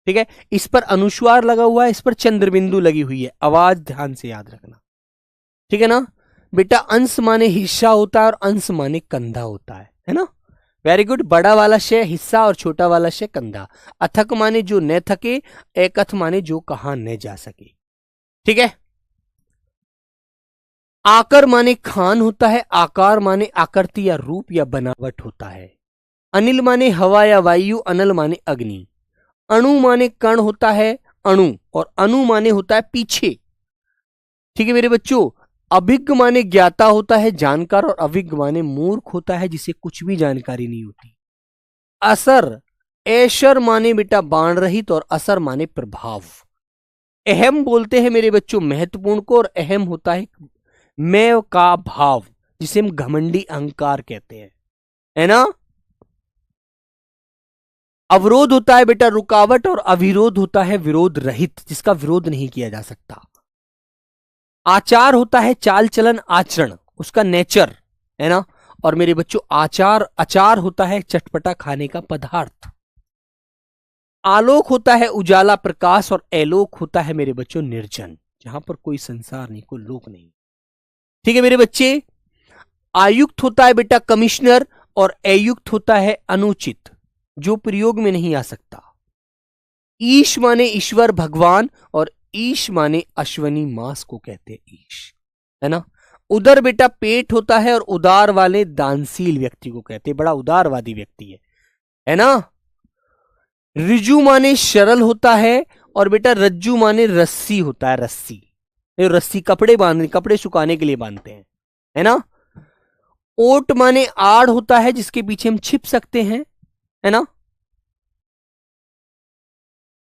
ठीक है? इस पर अनुस्वार लगा हुआ है, इस पर चंद्रबिंदु लगी हुई है, आवाज ध्यान से याद रखना, ठीक है ना? बेटा अंश माने हिस्सा होता है, और अंश माने कंधा होता है ना? Very good. बड़ा वाला शय हिस्सा और छोटा वाला शय कंधा। अथक माने जो न थके, एकथ माने जो कहा न जा सके, ठीक है? आकर माने खान होता है, आकार माने आकृति या रूप या बनावट होता है। अनिल माने हवा या वायु, अनल माने अग्नि। अणु माने कण होता है, अणु, और अनु माने होता है पीछे, ठीक है मेरे बच्चों? अभिज्ञ माने ज्ञाता होता है, जानकार, और अभिज्ञ माने मूर्ख होता है, जिसे कुछ भी जानकारी नहीं होती। असर, ऐशर माने बेटा बाण रहित, और असर माने प्रभाव। अहम बोलते हैं मेरे बच्चों महत्वपूर्ण को, और अहम होता है मैं का भाव, जिसे हम घमंडी अहंकार कहते हैं, है ना? अवरोध होता है बेटा रुकावट, और अविरोध होता है विरोध रहित, जिसका विरोध नहीं किया जा सकता। आचार होता है चाल चलन, आचरण, उसका नेचर, है ना? और मेरे बच्चों आचार, अचार होता है चटपटा खाने का पदार्थ। आलोक होता है उजाला प्रकाश, और एलोक होता है मेरे बच्चों निर्जन, जहां पर कोई संसार नहीं, कोई लोक नहीं, ठीक है मेरे बच्चे? आयुक्त होता है बेटा कमिश्नर, और अयुक्त होता है अनुचित, जो प्रयोग में नहीं आ सकता। ईश माने ईश्वर भगवान, और ईश माने अश्वनी मास को कहते हैं ईश, है ना? उदर बेटा पेट होता है, और उदार वाले दानशील व्यक्ति को कहते हैं, बड़ा उदारवादी व्यक्ति है ना? रिजु माने सरल होता है, और बेटा रज्जू माने रस्सी होता है, रस्सी, रस्सी कपड़े बांधने, कपड़े सुखाने के लिए बांधते हैं, है ना? ओट माने आड़ होता है, जिसके पीछे हम छिप सकते हैं, है ना?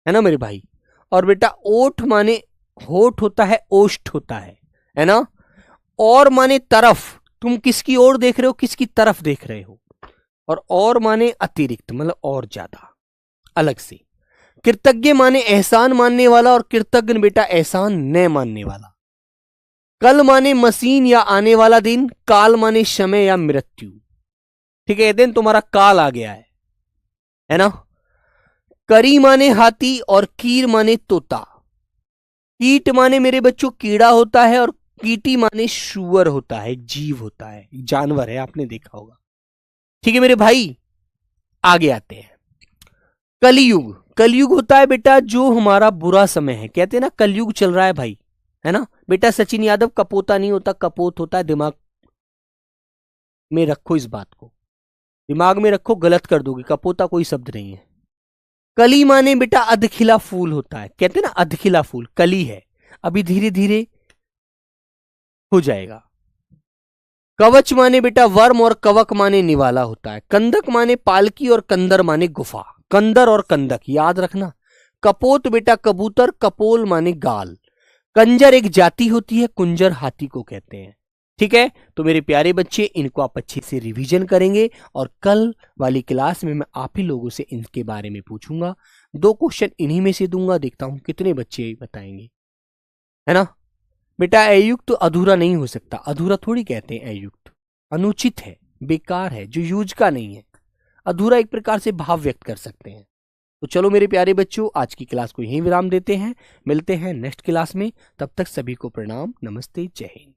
है ना मेरे भाई? और बेटा ओठ माने होठ होता है, ओष्ठ होता है ना? और माने तरफ, तुम किसकी ओर देख रहे हो, किसकी तरफ देख रहे हो। और माने अतिरिक्त, मतलब और ज्यादा, अलग से। कृतज्ञ माने एहसान मानने वाला, और कृतज्ञ बेटा एहसान न मानने वाला। कल माने मशीन या आने वाला दिन, काल माने समय या मृत्यु, ठीक है? दिन तुम्हारा काल आ गया है ना? करी माने हाथी, और कीर माने तोता। कीट माने मेरे बच्चों कीड़ा होता है, और कीटी माने शुअर होता है, जीव होता है, जानवर है, आपने देखा होगा, ठीक है मेरे भाई? आगे आते हैं। कलयुग, कलयुग होता है बेटा जो हमारा बुरा समय है, कहते हैं ना कलयुग चल रहा है भाई, है ना? बेटा सचिन यादव कपोता नहीं होता, कपोत होता है, दिमाग में रखो इस बात को, दिमाग में रखो, गलत कर दोगे, कपोता कोई शब्द नहीं है। कली माने बेटा अधखिला फूल होता है, कहते हैं ना अधखिला फूल, कली है, अभी धीरे धीरे हो जाएगा। कवच माने बेटा वर्म, और कवक माने निवाला होता है। कंदक माने पालकी, और कंदर माने गुफा, कंदर और कंदक याद रखना। कपोत बेटा कबूतर, कपोल माने गाल। कंजर एक जाति होती है, कुंजर हाथी को कहते हैं, ठीक है, तो मेरे प्यारे बच्चे इनको आप अच्छे से रिवीजन करेंगे और कल वाली क्लास में मैं आप ही लोगों से इनके बारे में पूछूंगा। 2 क्वेश्चन इन्हीं में से दूंगा, देखता हूं कितने बच्चे बताएंगे, है ना। बेटा अयुक्त तो अधूरा नहीं हो सकता, अधूरा थोड़ी कहते हैं अयुक्त, अनुचित है, बेकार है, जो यूज का नहीं है। अधूरा एक प्रकार से भाव व्यक्त कर सकते हैं। तो चलो मेरे प्यारे बच्चों, आज की क्लास को यहीं विराम देते हैं, मिलते हैं नेक्स्ट क्लास में। तब तक सभी को प्रणाम, नमस्ते, जय हिंद।